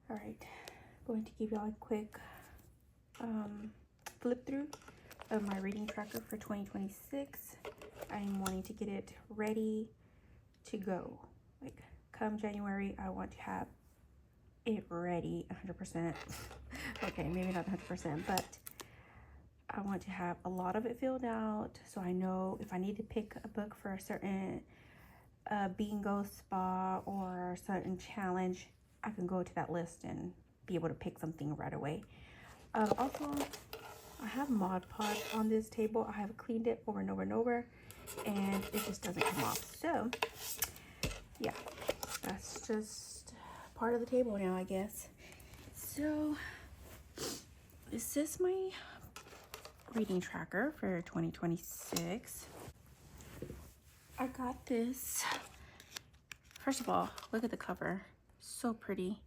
All right, going to give y'all a quick flip through of my reading tracker for 2026. I am wanting to get it ready to go. Like come January, I want to have it ready 100%. Okay, maybe not 100%, but I want to have a lot of it filled out so I know if I need to pick a book for a certain bingo spot or a certain challenge, I can go to that list and be able to pick something right away. Also, I have Mod Podge on this table. I have cleaned it over and over and over, and it just doesn't come off. So, yeah, that's just part of the table now, I guess. So, this is my reading tracker for 2026. I got this. First of all, look at the cover. So pretty.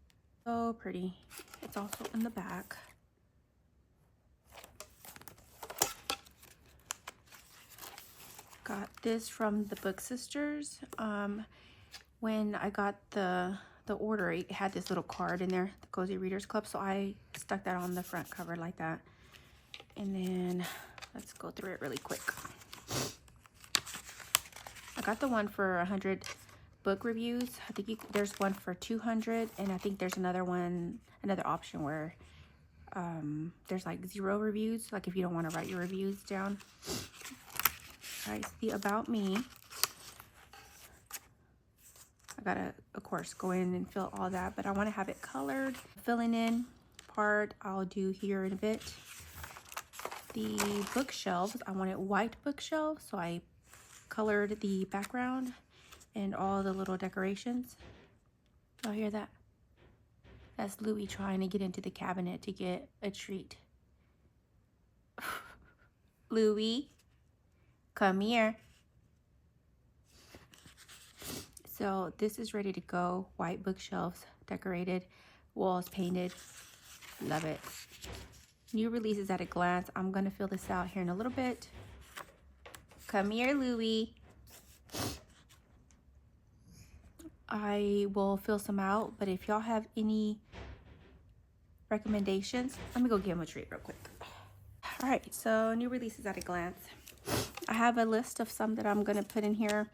So pretty. It's also in the back. Got this from the Book Sisters. When I got the order, it had this little card in there, the Cozy Readers Club, so I stuck that on the front cover like that. And then let's go through it really quick. I got the one for 100 book reviews. I think there's one for 200, and I think there's another option where there's like 0 reviews, like if you don't want to write your reviews down. All right, the About Me. I gotta, of course, go in and fill all that, but I want to have it colored. Filling in part I'll do here in a bit. The bookshelves, I wanted white bookshelves, so I colored the background and all the little decorations. Y'all hear that? That's Louis trying to get into the cabinet to get a treat. Louis, come here. So this is ready to go. White bookshelves, decorated, walls painted. Love it. New releases at a glance. I'm gonna fill this out here in a little bit. Come here, Louis. I will fill some out, but if y'all have any recommendations, let me go give him a treat real quick. All right, so new releases at a glance. I have a list of some that I'm gonna put in here.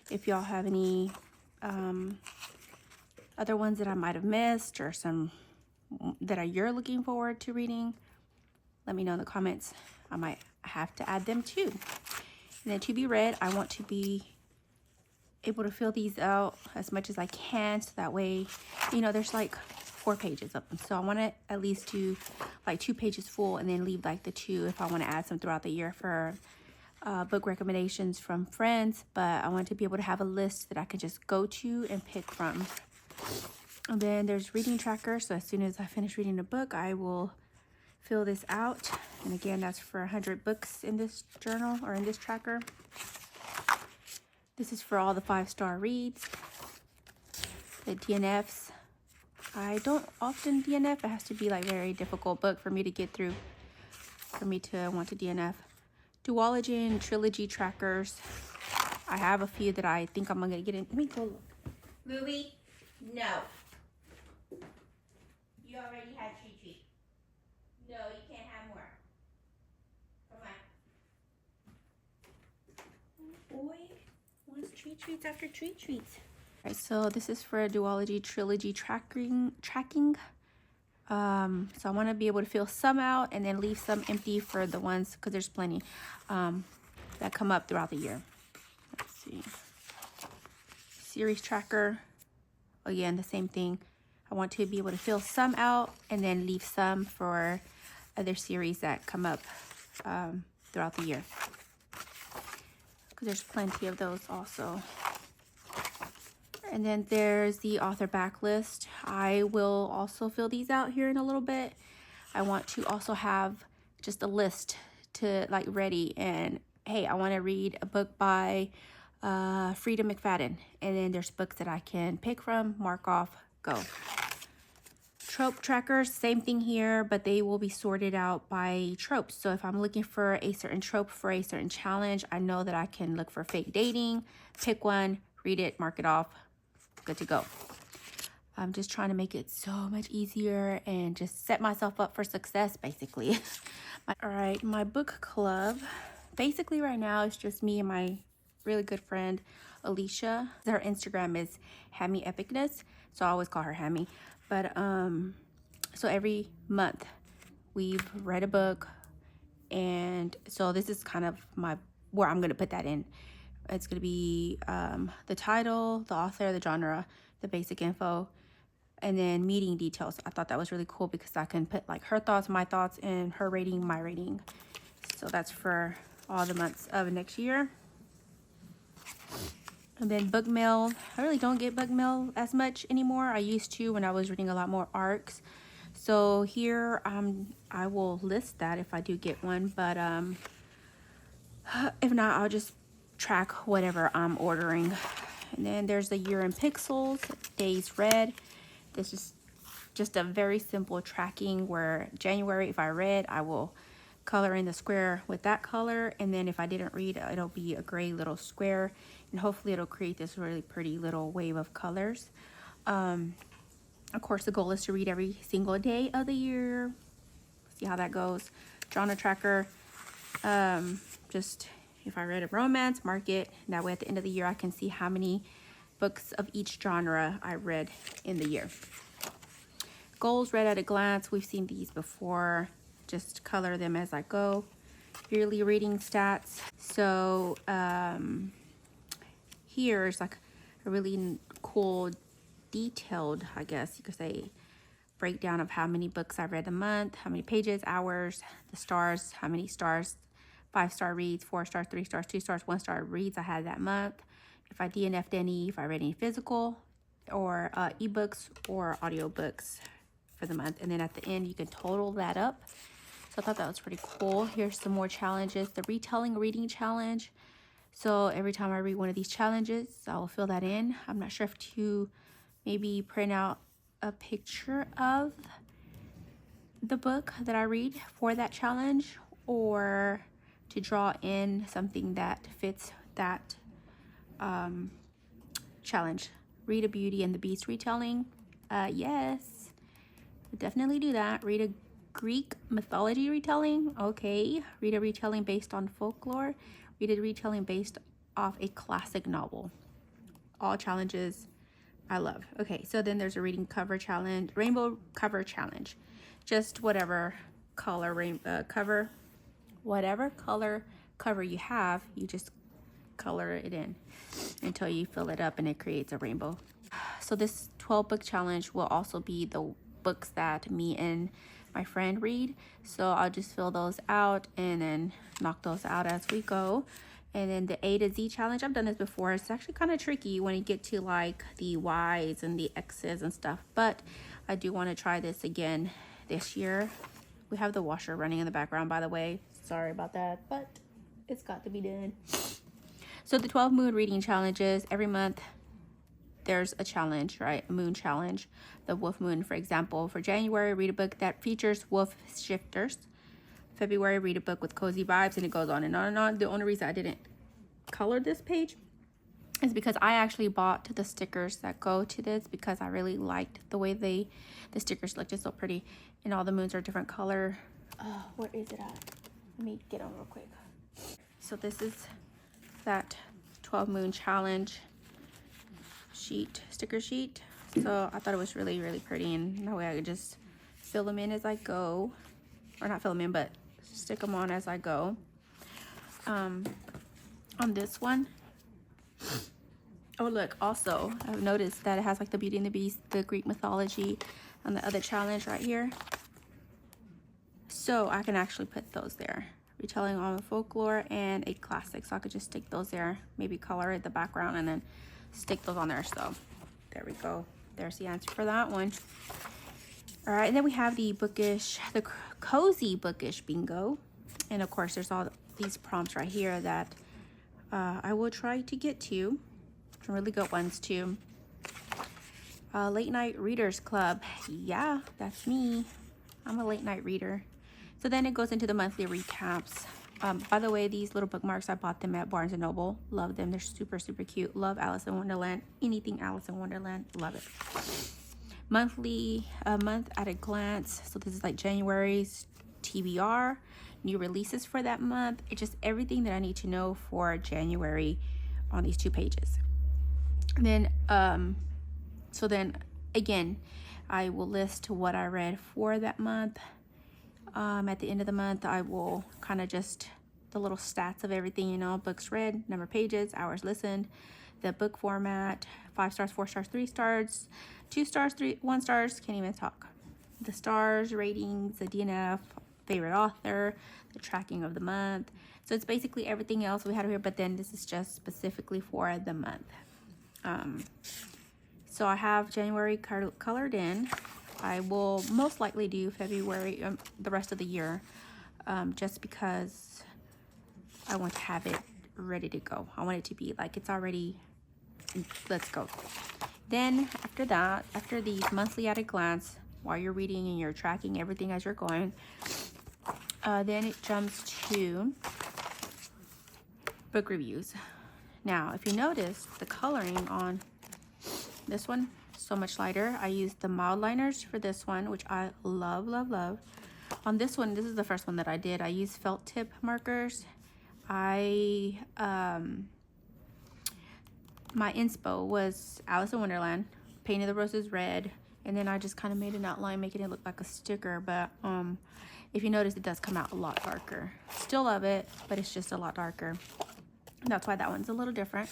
If y'all have any other ones that I might have missed or some that you're looking forward to reading, let me know in the comments. I might have to add them too. And then to be read, I want to be able to fill these out as much as I can, so that way, you know, there's like 4 pages of them, so I want to at least do like 2 pages full and then leave like the 2 if I want to add some throughout the year for book recommendations from friends. But I want to be able to have a list that I can just go to and pick from. And then there's reading tracker, so as soon as I finish reading a book, I will fill this out. And again, that's for 100 books in this journal or in this tracker. This is for all the 5-star reads, the DNFs. I don't often DNF. It has to be like very difficult book for me to get through, for me to want to DNF. Duology and trilogy trackers. I have a few that I think I'm gonna get in. Let me go look. Louie, no. You already had treat. No, you can't have more. Come on. Boy wants treats after treats. All right, so this is for a duology trilogy tracking. So I want to be able to fill some out and then leave some empty for the ones, because there's plenty that come up throughout the year. Let's see. Series tracker. Again, the same thing. I want to be able to fill some out and then leave some for other series that come up throughout the year, because there's plenty of those also. And then there's the author backlist. I will also fill these out here in a little bit. I want to also have just a list to like ready, and hey, I want to read a book by Frida McFadden, and then there's books that I can pick from, mark off, go. Trope trackers, same thing here, but they will be sorted out by tropes. So if I'm looking for a certain trope for a certain challenge, I know that I can look for fake dating, pick one, read it, mark it off, good to go. I'm just trying to make it so much easier and just set myself up for success, basically. All right, my book club. Basically right now it's just me and my really good friend, Alicia. Her Instagram is Hammy Epicness, so I always call her Hammy. But so every month we've read a book, and so this is kind of where I'm gonna put that in. It's gonna be the title, the author, the genre, the basic info, and then meeting details. I thought that was really cool because I can put like her thoughts, my thoughts, and her rating, my rating. So that's for all the months of next year. And then book mail. I really don't get book mail as much anymore. I used to when I was reading a lot more ARCs. So here I will list that if I do get one, but if not, I'll just track whatever I'm ordering. And then there's the year in pixels, days read. This is just a very simple tracking where January, if I read, I will color in the square with that color, and then if I didn't read, it'll be a gray little square, and hopefully it'll create this really pretty little wave of colors. Of course, the goal is to read every single day of the year. See how that goes. Genre tracker, just if I read a romance, mark it. That way at the end of the year I can see how many books of each genre I read in the year. Goals read at a glance. We've seen these before. Just color them as I go. Yearly reading stats. So here's like a really cool detailed, I guess you could say, breakdown of how many books I read a month, how many pages, hours, the stars, how many stars, 5-star reads, 4 stars, 3 stars, 2 stars, 1-star reads I had that month. If I DNF'd any, if I read any physical or ebooks or audiobooks for the month. And then at the end, you can total that up. So I thought that was pretty cool. Here's some more challenges. The retelling reading challenge. So every time I read one of these challenges, I will fill that in. I'm not sure if to maybe print out a picture of the book that I read for that challenge, or to draw in something that fits that challenge. Read a Beauty and the Beast retelling. Yes, definitely do that. Read a Greek mythology retelling. Okay. Read a retelling based on folklore. Read a retelling based off a classic novel. All challenges I love. Okay, so then there's a reading cover challenge, rainbow cover challenge. Just whatever color cover, whatever color cover you have, you just color it in until you fill it up and it creates a rainbow. So this 12 book challenge will also be the books that me and my friend read. So I'll just fill those out and then knock those out as we go. And then the A to Z challenge, I've done this before. It's actually kind of tricky when you get to like the Y's and the X's and stuff, but I do want to try this again this year. We have the washer running in the background, by the way. Sorry about that, but it's got to be done. So the 12 moon reading challenges, every month there's a challenge, right? A moon challenge. The wolf moon, for example, for January, read a book that features wolf shifters. February, read a book with cozy vibes, and it goes on and on and on. The only reason I didn't color this page is because I actually bought the stickers that go to this because I really liked the way the stickers looked. It's so pretty, and all the moons are different color. Where is it at? Let me get on real quick. So this is that 12 moon challenge sheet, sticker sheet. So I thought it was really, really pretty, and that way I could just fill them in as I go, or not fill them in, but stick them on as I go. On this one, oh look, also I've noticed that it has like the Beauty and the Beast, the Greek mythology, and the other challenge right here. So I can actually put those there. Retelling on folklore and a classic. So I could just stick those there, maybe color it the background and then stick those on there. So there we go. There's the answer for that one. All right, and then we have the cozy bookish bingo. And of course, there's all these prompts right here that I will try to get to. Some really good ones too. Late night readers club. Yeah, that's me. I'm a late night reader. So then it goes into the monthly recaps. By the way, these little bookmarks, I bought them at Barnes & Noble. Love them. They're super, super cute. Love Alice in Wonderland. Anything Alice in Wonderland. Love it. monthly, a month at a glance. So this is like January's TBR, new releases for that month. It's just everything that I need to know for January on these 2 pages. And then, so then again, I will list what I read for that month. At the end of the month, I will kind of just the little stats of everything, you know, books read, number of pages, hours listened, the book format, 5 stars, 4 stars, 3 stars, 2 stars, 1 stars, can't even talk. The stars, ratings, the DNF, favorite author, the tracking of the month. So it's basically everything else we had here, but then this is just specifically for the month. So I have January colored in. I will most likely do February, the rest of the year, just because I want to have it ready to go. I want it to be like it's already, let's go. Then after that, after these monthly at a glance, while you're reading and you're tracking everything as you're going, then it jumps to book reviews. Now, if you notice, the coloring on this one so much lighter. I used the mild liners for this one, which I love, love, love. On this one, this is the first one that I did. I used felt tip markers. My inspo was Alice in Wonderland, painted the roses red, and then I just kind of made an outline, making it look like a sticker. But if you notice, it does come out a lot darker. Still love it, but it's just a lot darker. That's why that one's a little different,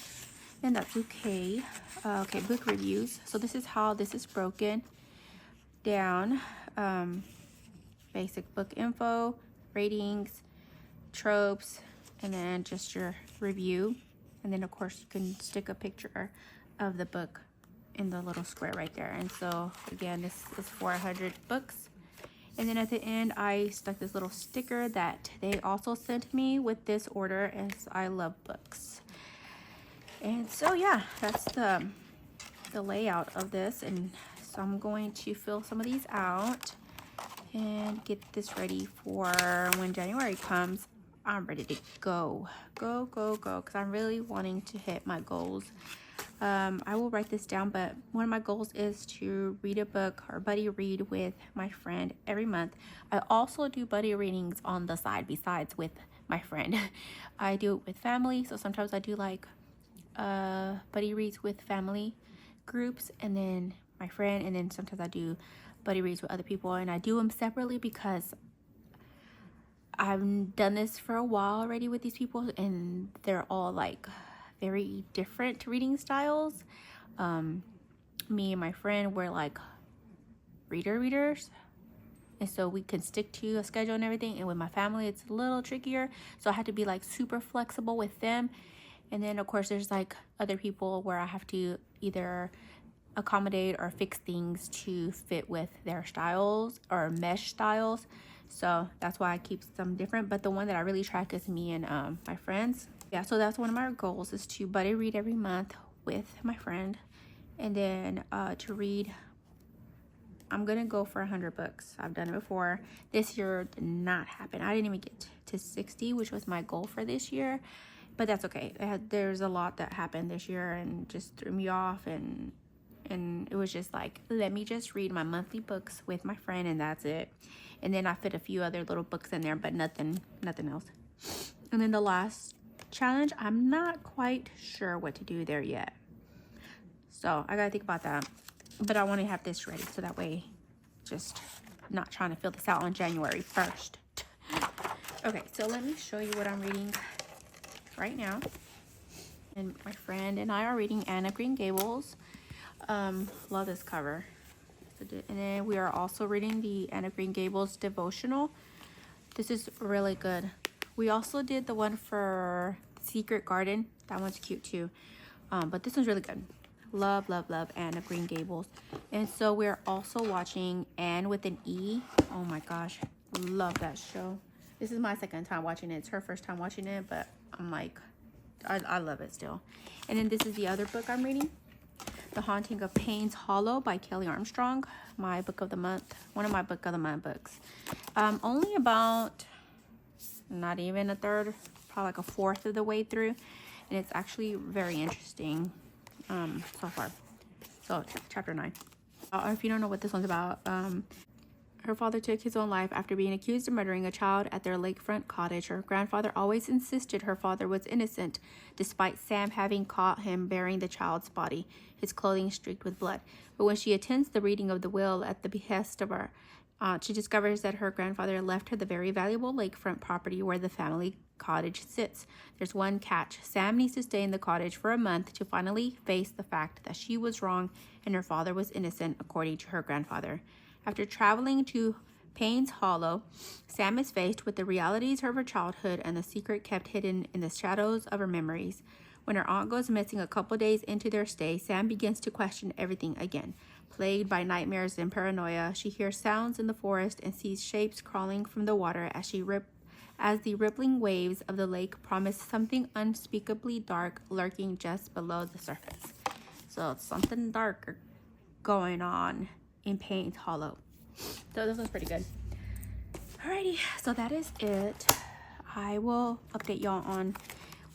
and that's okay. Okay, book reviews. So this is how this is broken down. Basic book info, ratings, tropes, and then just your review. And then of course you can stick a picture of the book in the little square right there. And so again, this is 400 books. And then at the end, I stuck this little sticker that they also sent me with this order, as I love books. And so yeah, that's the layout of this. And so I'm going to fill some of these out and get this ready for when January comes. I'm ready to go, because I'm really wanting to hit my goals. I will write this down, but one of my goals is to read a book or buddy read with my friend every month. I also do buddy readings on the side besides with my friend. I do it with family, so sometimes I do like buddy reads with family groups and then my friend, and then sometimes I do buddy reads with other people, and I do them separately because I've done this for a while already with these people, and they're all like very different reading styles. Me and my friend were like readers, and so we can stick to a schedule and everything. And with my family, it's a little trickier, so I had to be like super flexible with them. And then of course there's like other people where I have to either accommodate or fix things to fit with their styles or mesh styles. So that's why I keep some different, but the one that I really track is me and my friends. Yeah, so that's one of my goals, is to buddy read every month with my friend. And then to read, I'm gonna go for 100 books. I've done it before. This year did not happen. I didn't even get to 60, which was my goal for this year, but that's okay. There's a lot that happened this year and just threw me off, and it was just like, let me just read my monthly books with my friend, and that's it. And then I fit a few other little books in there, but nothing else. And then the last challenge, I'm not quite sure what to do there yet, so I gotta think about that. But I want to have this ready so that way, just not trying to fill this out on January 1st. Okay, so let me show you what I'm reading right now. And my friend and I are reading Anne of Green Gables. Love this cover. And then we are also reading the Anne of Green Gables devotional. This is really good. We also did the one for Secret Garden. That one's cute too. But this one's really good. Love, love, love Anne of Green Gables. And so we're also watching Anne with an E. Oh my gosh, love that show. This is my second time watching it. It's her first time watching it, but I'm like, I love it still. And then this is the other book I'm reading, The Haunting of Payne's Hollow by Kelly Armstrong. My book of the month, one of my book of the month books. Only about, not even a third, probably like a fourth of the way through, and it's actually very interesting so far. So chapter 9. If you don't know what this one's about, her father took his own life after being accused of murdering a child at their lakefront cottage. Her grandfather always insisted her father was innocent, despite Sam having caught him burying the child's body, his clothing streaked with blood. But when she attends the reading of the will at the behest of her aunt, she discovers that her grandfather left her the very valuable lakefront property where the family cottage sits. There's one catch. Sam needs to stay in the cottage for a month to finally face the fact that she was wrong and her father was innocent, according to her grandfather. After traveling to Payne's Hollow, Sam is faced with the realities of her childhood and the secret kept hidden in the shadows of her memories. When her aunt goes missing a couple days into their stay, Sam begins to question everything again. Plagued by nightmares and paranoia, she hears sounds in the forest and sees shapes crawling from the water as the rippling waves of the lake promise something unspeakably dark lurking just below the surface. So it's something dark going on in Payne's Hollow. So this one's pretty good. Alrighty, so that is it. I will update y'all on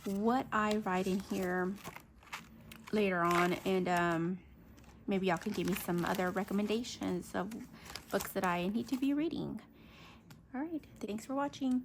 what I write in here later on, and maybe y'all can give me some other recommendations of books that I need to be reading. Alright, thanks for watching.